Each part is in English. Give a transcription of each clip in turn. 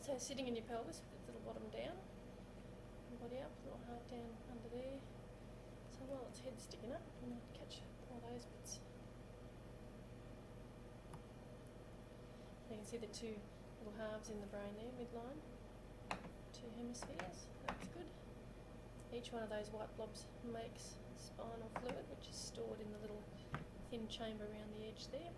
So sitting in your pelvis with the little bottom down, body up, little heart down under there. So while its head's sticking up, you might catch all those bits. You can see the two little halves in the brain there, midline, two hemispheres, that's good. Each one of those white blobs makes spinal fluid, which is stored in the little thin chamber around the edge there.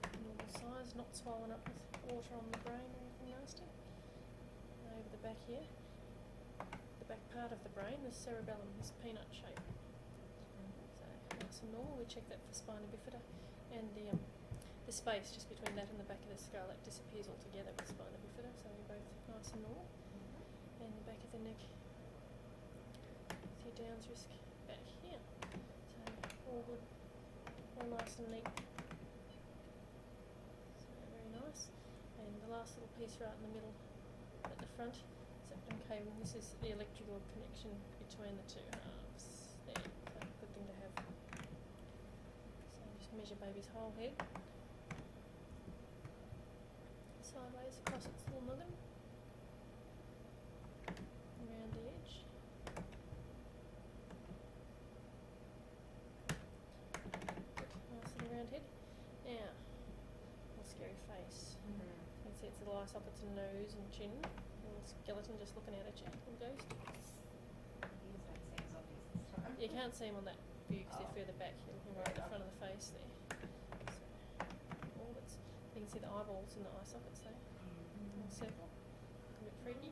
So normal size, not swollen up with water on the brain or anything nasty. Over the back here, the back part of the brain, the cerebellum is peanut shaped. So nice and normal. We check that for spina bifida, and the space just between that and the back of the skull, that disappears altogether with spina bifida, so we're both nice and normal. And the back of the neck with your Downs risk back here. So all good, all nice and neat. So very nice. And the last little piece right in the middle at the front, septum cable. This is the electrical connection between the two halves. There, so good thing to have. So just measure baby's whole head. Sideways across its little noggin. Around the edge. Good, nice little round head. Now, little scary face. You can see its little eye sockets and nose and chin. Little skeleton just looking out at you, little ghost. You can't see them on that view because they're further back. You're looking right at the front of the face there. So, all that's, you can see the eyeballs in the eye sockets there. Little circle. A bit freaky.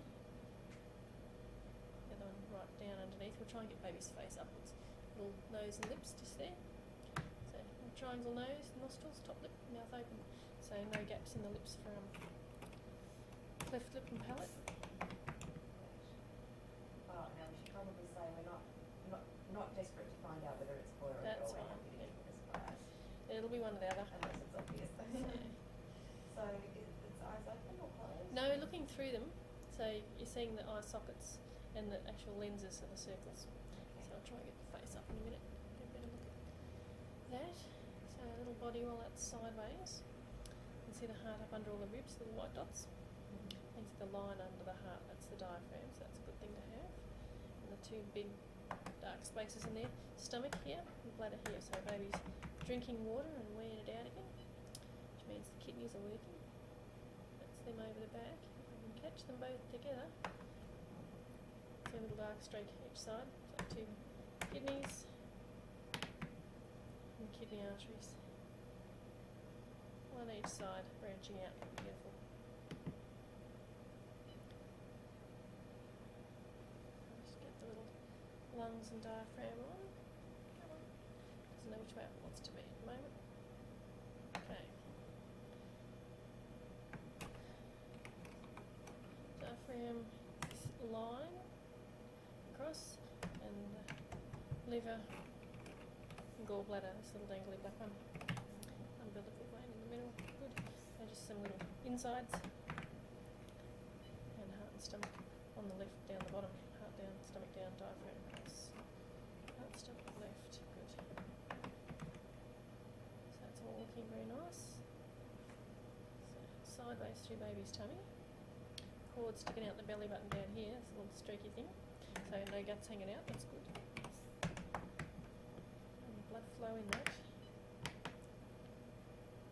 The other one right down underneath. We'll try and get baby's face upwards. Little nose and lips just there. So triangle nose, nostrils, top lip, mouth open. So no gaps in the lips for cleft lip and palate. Oh, now we should probably say we're not desperate to find out whether it's boy or a girl. We're happy to give it a surprise. It'll be one or the other. Unless it's obvious. So its eyes open or closed? No, looking through them. So you're seeing the eye sockets and the actual lenses of the circles. Okay. So I'll try and get the face up in a minute. Get a better look at that. So a little body while that's sideways. You can see the heart up under all the ribs, the little white dots. You can see the line under the heart, that's the diaphragm, so that's a good thing to have. And the two big dark spaces in there. Stomach here and bladder here, so baby's drinking water and weeing it out again, which means the kidneys are working. That's them over the back. You can catch them both together. See a little dark streak each side, so two kidneys and kidney arteries. One each side, branching out. Beautiful. Just get the little lungs and diaphragm on. Come on. Doesn't know which way it wants to be at the moment. Okay. Diaphragm, this line across, and liver and gallbladder, this little dangly black one. Umbilical vein in the middle, good. And just some little insides. And heart and stomach on the left, down the bottom. Heart down, stomach down, diaphragm across. Heart, stomach left, good. So that's all looking very nice. So sideways through baby's tummy. Cord sticking out the belly button down here, it's a little streaky thing. So no guts hanging out, that's good. And blood flow in that.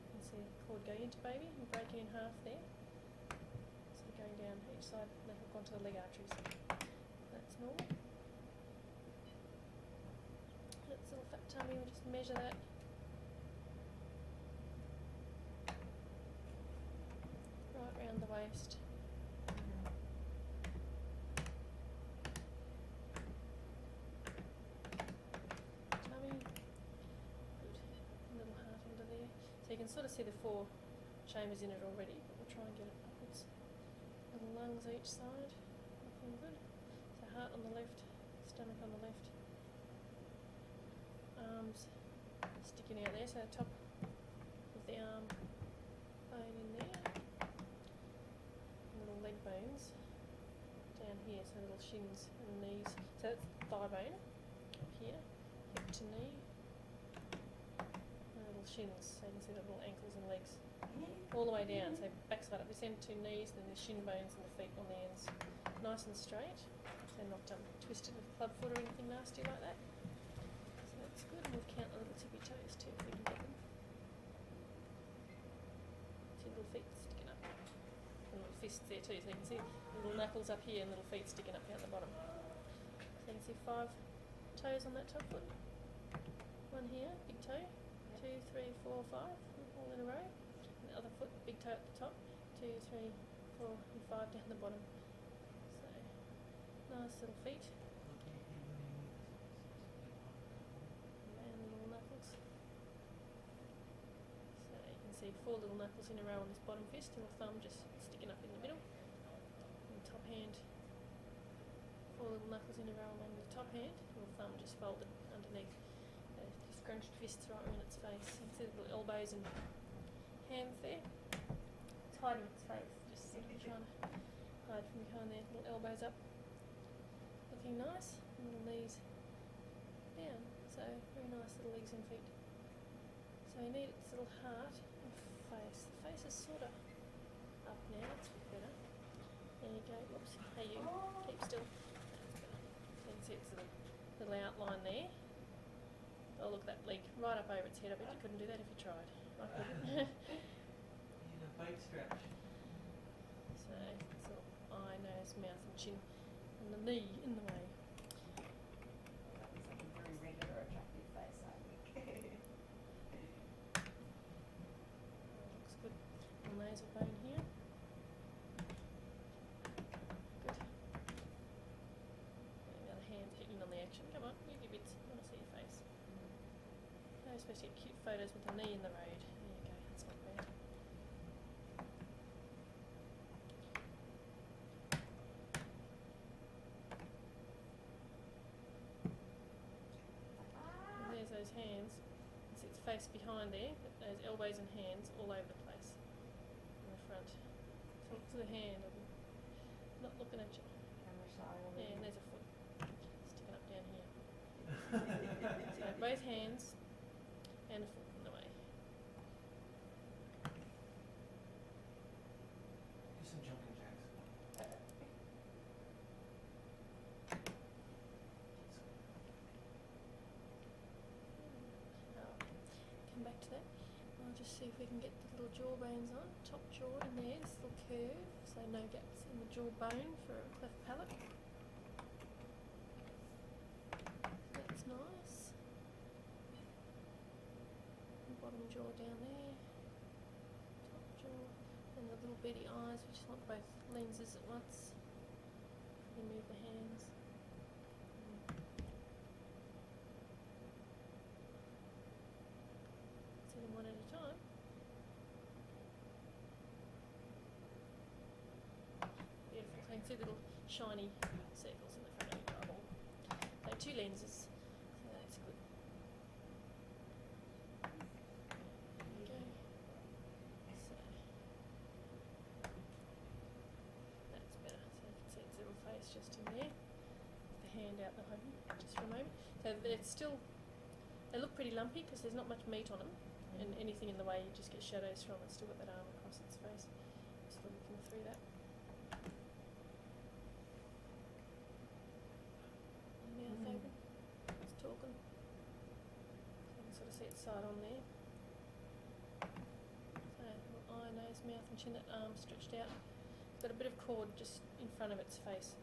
You can see the cord going into baby and breaking in half there. So going down each side, and they hook onto the leg arteries. That's normal. That's a little fat tummy, we'll just measure that. Right round the waist. So you can sort of see the four chambers in it already, but we'll try and get it upwards. Little lungs each side, looking good. So heart on the left, stomach on the left. Arms sticking out there, so the top of the arm bone in there. And little leg bones down here, so little shins and knees. So that's thigh bone up here, hip to knee. Little shins, so you can see the little ankles and legs all the way down. So back side up this end, 2 knees, then the shin bones and the feet on the ends. Nice and straight. So not twisted with club foot or anything nasty like that. So that's good. And we'll count the little tippy toes too if we can get them. 2 little feet sticking up. And little fists there too. So you can see little knuckles up here and little feet sticking up down the bottom. So you can see 5 toes on that top foot. 1 here, big toe. 2, 3, 4, 5, all in a row. And the other foot, big toe at the top. 2, 3, 4, and 5 down the bottom. So nice little feet. And little knuckles. So you can see 4 little knuckles in a row on this bottom fist, and the thumb just sticking up in the middle. And the top hand, 4 little knuckles in a row along the top hand, and the thumb just folded underneath. Scrunched fists right around its face. You can see the little elbows and hands there. It's hiding its face, just sort of trying to hide from behind there. Little elbows up, looking nice. And little knees down. So very nice little legs and feet. So you need its little heart and face. The face is sort of up now. That's a bit better. There you go. Whoops. Hey you. Keep still. That's better. So you can see its little outline there. Oh look, that leg right up over its head. I bet you couldn't do that if you tried. I couldn't. You need a bite stretch. So it's all eye, nose, mouth and chin. And the knee in the way. That was like a very regular, attractive face, I think. Looks good. Little nasal bone here. Good. And the other hand getting on the action. Come on, move your bits. I want to see your face. No, especially cute photos with the knee in the road. There you go, that's not bad. And there's those hands. You see its face behind there, but those elbows and hands all over the place. In the front. Talk to the hand. I'm not looking at you. Camera shy already. Yeah, and there's a foot sticking up down here. So you have both hands and a foot in the way. Do some jumping jacks. Come back to that. I'll just see if we can get the little jaw bones on. Top jaw in there, this little curve, so no gaps in the jaw bone for a cleft palate. That's nice. Bottom jaw down there, top jaw, and the little beady eyes, we just want both lenses at once. You move the hands. See them one at a time. Beautiful. So you can see little shiny circles in the front of your eyeball. They have 2 lenses, so that's good. Just in there, the hand out the home, just for a moment. So it's still, they look pretty lumpy because there's not much meat on them, and anything in the way you just get shadows from. It's still got that arm across its face. Just looking through that. Mouth open, it's talking. So you can sort of see its side on there. So little eye, nose, mouth and chin, that arm stretched out. It's got a bit of cord just in front of its face.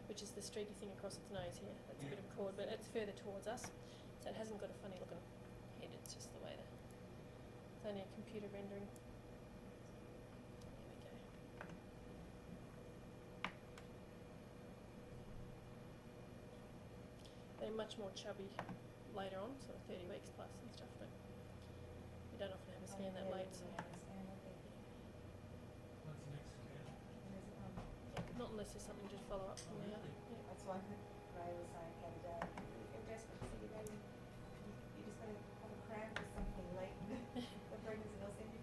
Which is the streaky thing across its nose here. That's a bit of cord, but it's further towards us, so it hasn't got a funny looking head. It's just the way it's only a computer rendering. There we go. They're much more chubby later on, sort of 30 weeks plus and stuff, but we don't often have a scan that late, so What's next scan? not unless there's something to follow up from there. Yeah. That's why Ray was saying the other day, if you're desperate to see your baby, you just got to have a cramp or something late. The pregnancy, they'll send you